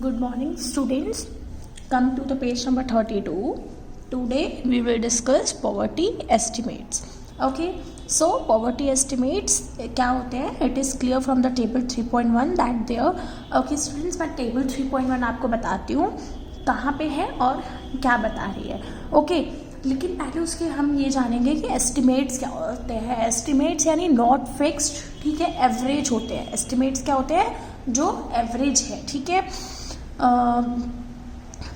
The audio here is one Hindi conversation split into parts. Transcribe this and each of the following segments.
Good morning, students. Come to the page number 32. Today we will discuss poverty estimates. Okay, so poverty estimates क्या होते हैं? It is clear from the table 3.1 that there. Okay, students, मैं table 3.1 आपको बताती हूँ कहाँ पे है और क्या बता रही है. Okay, लेकिन पहले उसके हम ये जानेंगे कि एस्टिमेट्स क्या होते हैं. एस्टिमेट्स यानी नॉट फिक्स्ड, ठीक है, एवरेज होते हैं. एस्टिमेट्स क्या होते हैं? जो एवरेज है, ठीक है.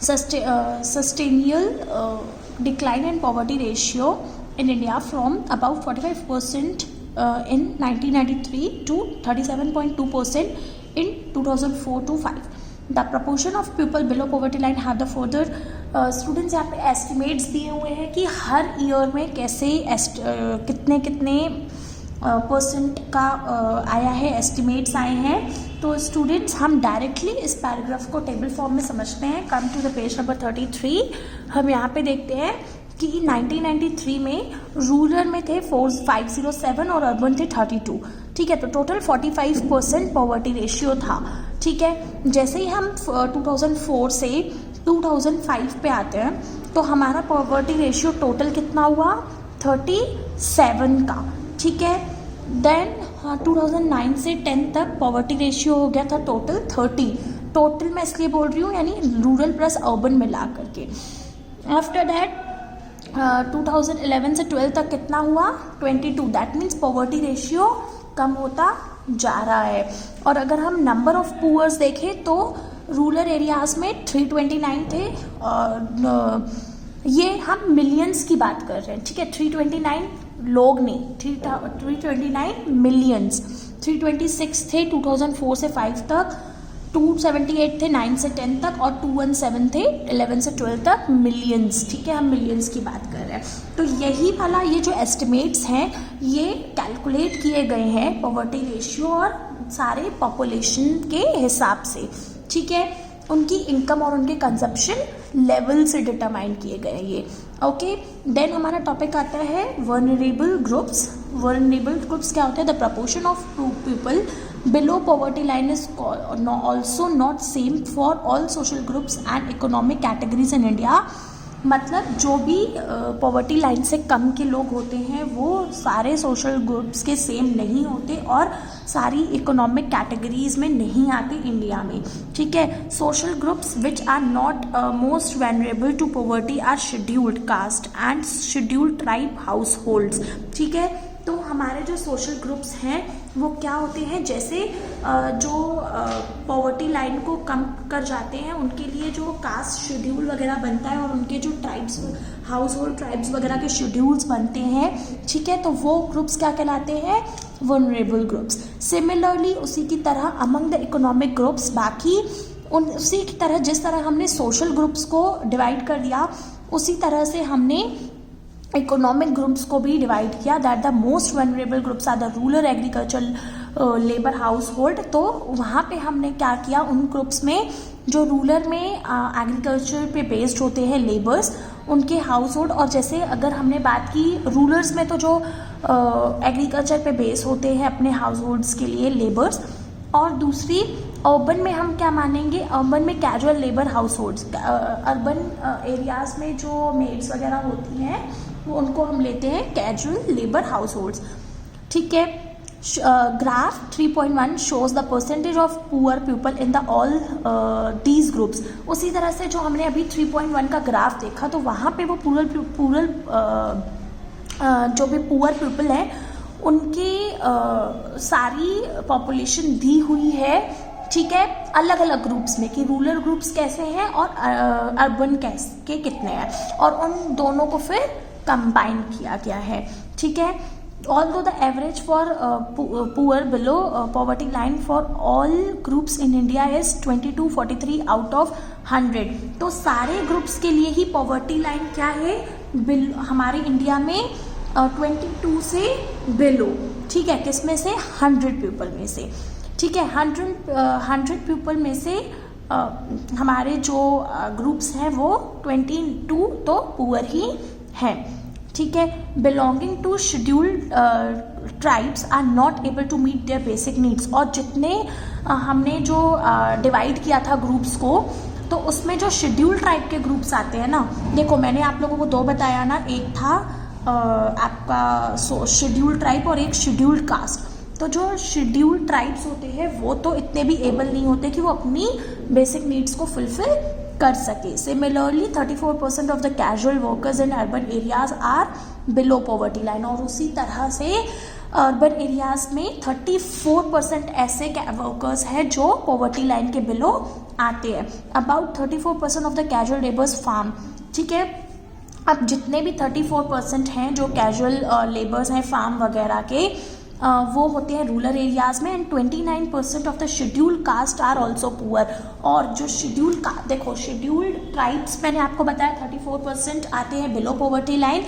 Sustainable decline in poverty ratio in India from about 45% in 1993 to 37.2% in 2004 to 5. The proportion of people below poverty line have the further students यहाँ पे estimates दिए हुए हैं कि हर ईयर में कैसे कितने परसेंट का आया है, एस्टिमेट्स आए हैं. तो स्टूडेंट्स हम डायरेक्टली इस पैराग्राफ को टेबल फॉर्म में समझते हैं. Come to the page number 33. हम यहाँ पे देखते हैं कि 1993 में रूरल में थे 507 और अर्बन थे 32. ठीक है, तो टोटल 45% पॉवर्टी रेशियो था. ठीक है, जैसे ही हम 2004 से 2005 पे आते हैं तो हमारा पॉवर्टी रेशियो टोटल कितना हुआ? 37 का. ठीक है, देन 2009 से 10 तक पॉवर्टी रेशियो हो गया था टोटल 30. टोटल मैं इसलिए बोल रही हूँ यानी रूरल प्लस अर्बन मिला करके. आफ्टर दैट 2011 से 12 तक कितना हुआ? 22. दैट मीन्स पॉवर्टी रेशियो कम होता जा रहा है. और अगर हम नंबर ऑफ पुअर्स देखें तो रूरल एरियाज में 329 थे. और ये हम मिलियंस की बात कर रहे हैं, ठीक है. 329 लोग नहीं, 329 मिलियंस. 326 थे 2004 से 5 तक, 278 थे 9 से 10 तक और 217 थे 11 से 12 तक मिलियंस. ठीक है, हम मिलियंस की बात कर रहे हैं. तो यही वाला ये जो एस्टिमेट्स हैं ये कैलकुलेट किए गए हैं पॉवर्टी रेशियो और सारे पॉपुलेशन के हिसाब से. ठीक है, उनकी इनकम और उनके कंजप्शन लेवल से डिटरमाइन किए गए ये. ओके, देन हमारा टॉपिक आता है वल्नरेबल ग्रुप्स. वल्नरेबल ग्रुप्स क्या होते हैं? The proportion of people below poverty line is also not same for all social groups and economic categories in India. मतलब जो भी पॉवर्टी लाइन से कम के लोग होते हैं वो सारे सोशल ग्रुप्स के सेम नहीं होते और सारी इकोनॉमिक कैटेगरीज में नहीं आते इंडिया में. ठीक है, social groups which are not most vulnerable to poverty are scheduled caste and scheduled tribe households. ठीक है, तो हमारे जो सोशल ग्रुप्स हैं वो क्या होते हैं? जैसे जो पॉवर्टी लाइन को कम कर जाते हैं उनके लिए जो कास्ट शेड्यूल वगैरह बनता है और उनके जो ट्राइब्स, हाउस होल्ड ट्राइब्स वगैरह के शेड्यूल्स बनते हैं. ठीक है, तो वो ग्रुप्स क्या कहलाते हैं? Vulnerable groups. सिमिलरली उसी की तरह अमंग द इकोनॉमिक ग्रुप्स, बाकी उसी की तरह जिस तरह हमने सोशल ग्रुप्स को डिवाइड कर दिया उसी तरह से हमने इकोनॉमिक ग्रुप्स को भी डिवाइड किया. That the most vulnerable groups are the rural agriculture labour household. तो वहाँ पे हमने क्या किया, उन ग्रुप्स में जो रूरल में एग्रीकल्चर पे बेस्ड होते हैं लेबर्स, उनके हाउस होल्ड. और जैसे अगर हमने बात की रूरल्स में तो जो एग्रीकल्चर पे बेस होते हैं अपने हाउस होल्ड्स के लिए लेबर्स. और दूसरी अर्बन में हम क्या मानेंगे? अर्बन में casual labour house holds. Urban areas में जो मेड्स वगैरह होती हैं वो उनको हम लेते हैं कैजुअल लेबर हाउस होल्ड्स. ठीक है, graph 3.1 shows the percentage of poor people in the all these groups. उसी तरह से जो हमने अभी 3.1 का ग्राफ देखा तो वहाँ पे वो पूरल जो भी पुअर पीपल हैं उनकी सारी पॉपुलेशन दी हुई है. ठीक है, अलग अलग ग्रुप्स में कि रूरल ग्रुप्स कैसे हैं और अर्बन कैसे के कितने हैं और उन दोनों को फिर कंबाइन किया गया है. ठीक है, although the average for poor below poverty line for all groups in India is 2243 out of 100. तो सारे ग्रुप्स के लिए ही पॉवर्टी लाइन क्या है हमारे इंडिया में? 22 से बिलो. ठीक है, किस में से? 100 पीपल में से. ठीक है, 100 पीपल में से हमारे जो ग्रुप्स हैं वो 22 तो पुअर ही हैं. ठीक है, belonging to tribes are not able to meet their basic needs. और जितने हमने जो डिवाइड किया था ग्रुप्स को, तो उसमें जो शेड्यूल ट्राइब के ग्रुप्स आते हैं ना, देखो मैंने आप लोगों को दो बताया ना, एक था आपका शेड्यूल ट्राइब और एक शेड्यूल्ड कास्ट। तो जो शेड्यूल्ड ट्राइब्स होते हैं वो तो इतने भी एबल नहीं होते कि वो अपनी बेसिक नीड्स को फुलफिल कर सके। Similarly 34% of the casual workers in urban areas are below poverty line. और उसी तरह से अर्बन एरियाज में 34% ऐसे वर्कर्स हैं जो पॉवर्टी लाइन के बिलो आते हैं। About 34% of the casual labours farm. ठीक है, अब जितने भी 34% हैं जो कैजुअल लेबर्स हैं फार्म वगैरह के, वो होते हैं रूरल एरियाज़ में। And 29% of the scheduled caste are also poor. और जो शेड्यूल्ड देखो शेड्यूल्ड ट्राइब्स मैंने आपको बताया 34% आते हैं below poverty line,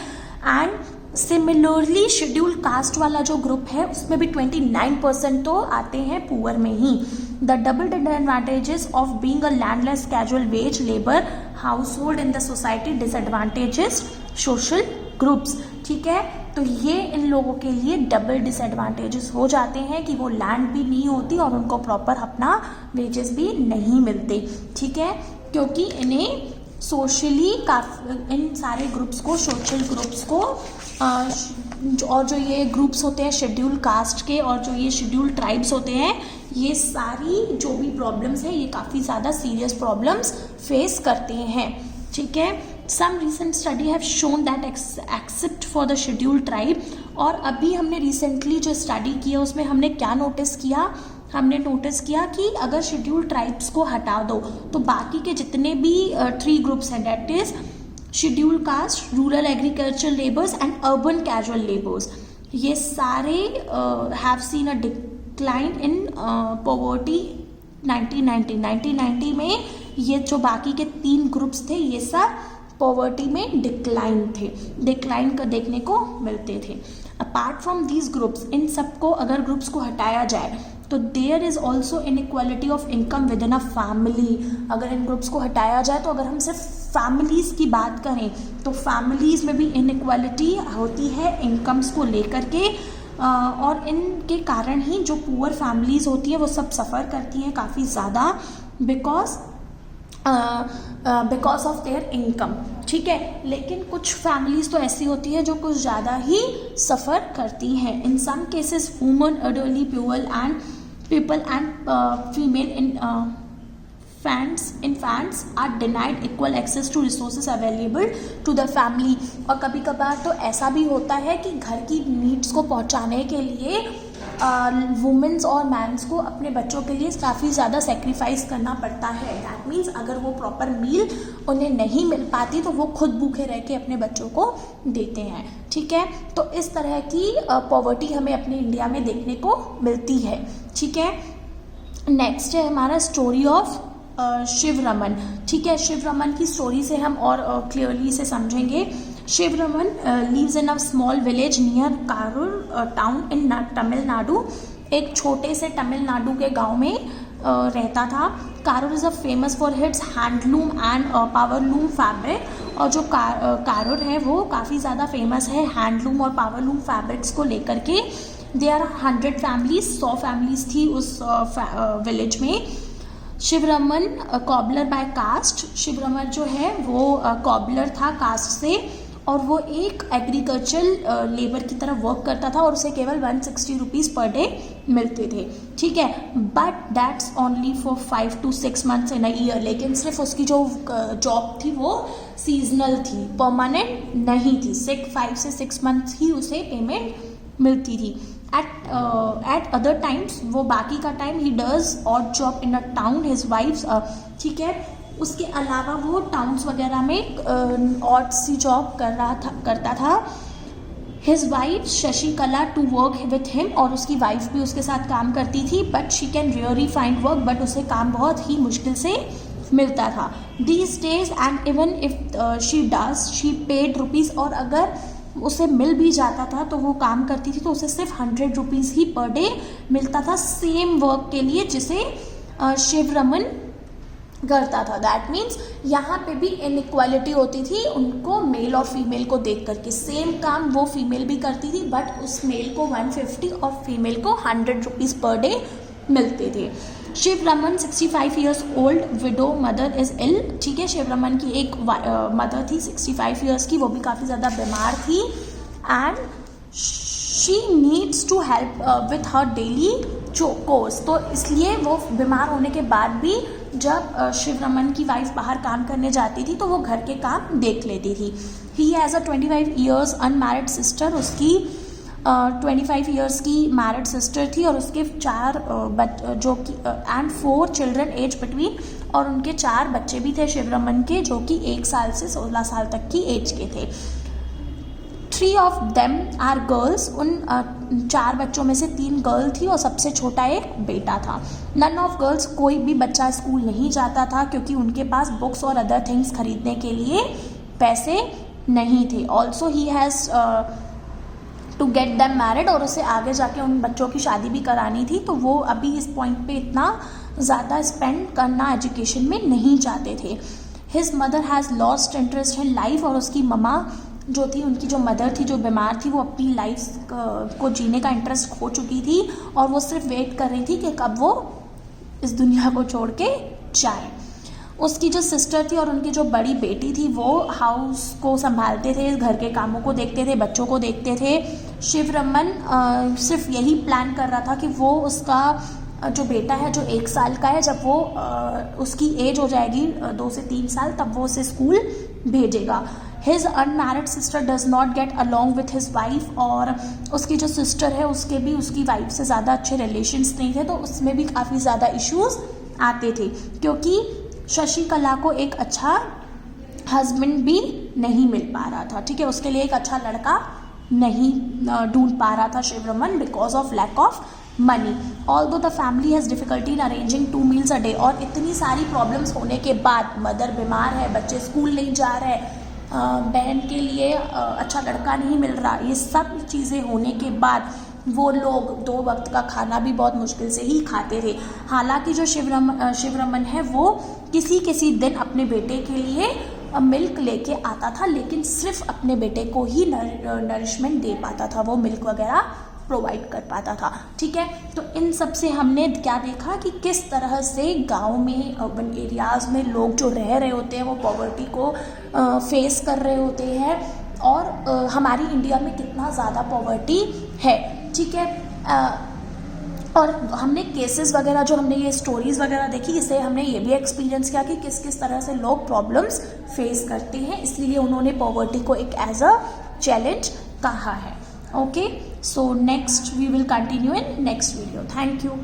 and similarly scheduled caste वाला जो ग्रुप है उसमें भी 29% तो आते हैं पुअर में ही। The double disadvantages of being a landless casual wage labour household in the society disadvantages social groups. ठीक है, तो ये इन लोगों के लिए डबल डिसएडवांटेजेस हो जाते हैं कि वो लैंड भी नहीं होती और उनको प्रॉपर अपना वेजेस भी नहीं मिलते। ठीक है, क्योंकि इन्हें सोशली काफ़ी इन सारे ग्रुप्स को, सोशल ग्रुप्स को और जो ये ग्रुप्स होते हैं शेड्यूल कास्ट के और जो ये शेड्यूल ट्राइब्स होते हैं, ये सारी जो भी प्रॉब्लम्स हैं ये काफ़ी ज़्यादा सीरियस प्रॉब्लम्स फेस करते हैं। ठीक है, some recent study have shown that except for the schedule tribe. और अभी हमने रिसेंटली जो स्टडी किया उसमें हमने क्या नोटिस किया, हमने नोटिस किया कि अगर शेड्यूल ट्राइब्स को हटा दो तो बाकी के जितने भी 3 ग्रुप्स हैं, that is schedule caste, rural agriculture labours and urban casual labours, ये सारे have seen a decline in poverty 1990 में। ये जो बाकी के 3 ग्रुप्स थे ये सब पॉवर्टी में डिक्लाइन का देखने को मिलते थे। अपार्ट फ्रॉम दीज ग्रुप्स, इन सबको अगर ग्रुप्स को हटाया जाए तो there is also inequality of income within a family. अगर इन ग्रुप्स को हटाया जाए तो अगर हम सिर्फ फैमिलीज़ की बात करें तो फैमिलीज़ में भी इनइक्वालिटी होती है इनकम्स को लेकर के, और इनके कारण ही जो पुअर फैमिलीज़ होती हैं वो सब सफ़र करती हैं काफ़ी ज़्यादा बिकॉज ऑफ देयर इनकम। ठीक है, लेकिन कुछ फैमिलीज तो ऐसी होती है जो कुछ ज़्यादा ही सफ़र करती हैं। In some cases women, elderly people and female infants are denied equal access to resources available to the family. और कभी कभार तो ऐसा भी होता है कि घर की नीड्स को पहुंचाने के लिए वुमेन्स और मैंस को अपने बच्चों के लिए काफ़ी ज़्यादा सेक्रीफाइस करना पड़ता है। दैट मीन्स अगर वो प्रॉपर मील उन्हें नहीं मिल पाती तो वो खुद भूखे रह के अपने बच्चों को देते हैं। ठीक है, तो इस तरह की पॉवर्टी हमें अपने इंडिया में देखने को मिलती है। ठीक है, नेक्स्ट है हमारा स्टोरी ऑफ शिव रमन। ठीक है, शिव रमन की स्टोरी से हम और क्लियरली से समझेंगे। Sivaraman lives in a small village near Karur town in Tamil Nadu. एक छोटे से तमिलनाडु के गांव में रहता था। Karur is a famous for its handloom and powerloom fabric. और जो कारूर है वो काफ़ी ज़्यादा फेमस है हैंडलूम और पावरलूम फैब्रिक्स को लेकर के। देयर आर 100 फैमिलीज, 100 फैमिलीज थी उस विलेज में। Sivaraman cobbler by caste, Sivaraman जो है वो कॉबलर था कास्ट से, और वो एक एग्रीकल्चर लेबर की तरह वर्क करता था और उसे केवल 160 रुपीज़ पर डे मिलते थे। ठीक है, but that's only for 5 to 6 months in a year. लेकिन सिर्फ उसकी जो जॉब थी वो सीजनल थी, परमानेंट नहीं थी। 5 से 6 months ही उसे पेमेंट मिलती थी। At other times वो बाकी का time he does odd job in a town his wives. ठीक है, उसके अलावा वो टाउन्स वगैरह में ऑड सी जॉब करता था। His wife Shashikala to work with him, और उसकी वाइफ भी उसके साथ काम करती थी। But she can really find work, but उसे काम बहुत ही मुश्किल से मिलता था। These days and even if she does she paid rupees, और अगर उसे मिल भी जाता था तो वो काम करती थी तो उसे सिर्फ 100 रुपीज़ ही पर डे मिलता था सेम वर्क के लिए जिसे शिवरमन करता था। दैट मीन्स यहाँ पे भी इनइक्वालिटी होती थी उनको मेल और फीमेल को देख करके। सेम काम वो फीमेल भी करती थी, बट उस मेल को 150 और फीमेल को 100 रुपीज़ पर डे मिलते थे। Sivaraman 65 years old widow mother is ill. ठीक है, शिव रमन की एक मदर थी 65 ईयर्स की, वो भी काफ़ी ज़्यादा बीमार थी and she needs to help with her daily chores. तो इसलिए वो बीमार होने के बाद भी जब शिव रमन की वाइफ बाहर काम करने जाती थी तो वो घर के काम देख लेती थी। He has a 25 years unmarried sister. उसकी 25 ईयर्स की मैरिड सिस्टर थी और उसके 4 जो कि एंड 4 चिल्ड्रन एज बिटवीन, और उनके 4 बच्चे भी थे शिव रमन के जो कि 1 साल से 16 साल तक की एज के थे। 3 ऑफ देम आर गर्ल्स। उन 4 बच्चों में से 3 गर्ल थी और सबसे छोटा एक बेटा था। नन ऑफ गर्ल्स, कोई भी बच्चा स्कूल नहीं जाता था क्योंकि उनके पास बुक्स और अदर थिंग्स खरीदने के लिए पैसे नहीं थे। Also he has to get them married, और उसे आगे जाके उन बच्चों की शादी भी करानी थी, तो वो अभी इस पॉइंट पे इतना ज़्यादा स्पेंड करना एजुकेशन में नहीं चाहते थे। His mother has lost interest in life. और उसकी ममा जो थी, उनकी जो मदर थी जो बीमार थी, वो अपनी लाइफ को जीने का इंटरेस्ट खो चुकी थी और वो सिर्फ वेट कर रही थी कि कब वो इस दुनिया को छोड़ के जाए। उसकी जो सिस्टर थी और उनकी जो बड़ी बेटी थी वो हाउस को संभालते थे, घर के कामों को देखते थे, बच्चों को देखते थे। शिव रमन सिर्फ यही प्लान कर रहा था कि वो उसका जो बेटा है जो 1 साल का है, जब वो उसकी एज हो जाएगी 2 से 3 साल, तब वो उसे स्कूल भेजेगा। His unmarried sister does not get along with his wife. और उसकी जो सिस्टर है उसके भी उसकी वाइफ से ज़्यादा अच्छे रिलेशंस नहीं थे, तो उसमें भी काफ़ी ज़्यादा इश्यूज़ आते थे क्योंकि शशिकला को एक अच्छा हस्बैंड भी नहीं मिल पा रहा था। ठीक है, उसके लिए एक अच्छा लड़का नहीं ढूंढ पा रहा था Sivaraman because of lack of money. Although the family has difficulty in arranging 2 meals a day. और इतनी सारी प्रॉब्लम्स होने के बाद, मदर बीमार है, बच्चे स्कूल नहीं जा रहे, बहन के लिए अच्छा लड़का नहीं मिल रहा, ये सब चीज़ें होने के बाद वो लोग 2 वक्त का खाना भी बहुत मुश्किल से ही खाते थे। हालांकि जो शिव रमन है वो किसी दिन अपने बेटे के लिए मिल्क लेके आता था, लेकिन सिर्फ अपने बेटे को ही नरिशमेंट दे पाता था, वो मिल्क वगैरह प्रोवाइड कर पाता था। ठीक है, तो इन सब से हमने क्या देखा कि किस तरह से गांव में, अर्बन एरियाज़ में लोग जो रह रहे होते हैं वो पॉवर्टी को फेस कर रहे होते हैं, और हमारी इंडिया में कितना ज़्यादा पॉवर्टी है। ठीक है, और हमने केसेस वगैरह, जो हमने ये स्टोरीज़ वगैरह देखी, इससे हमने ये भी एक्सपीरियंस किया कि किस किस तरह से लोग प्रॉब्लम्स फेस करते हैं, इसलिए उन्होंने पॉवर्टी को एक एज अ चैलेंज कहा है। Okay, so next we will continue in next video. Thank you.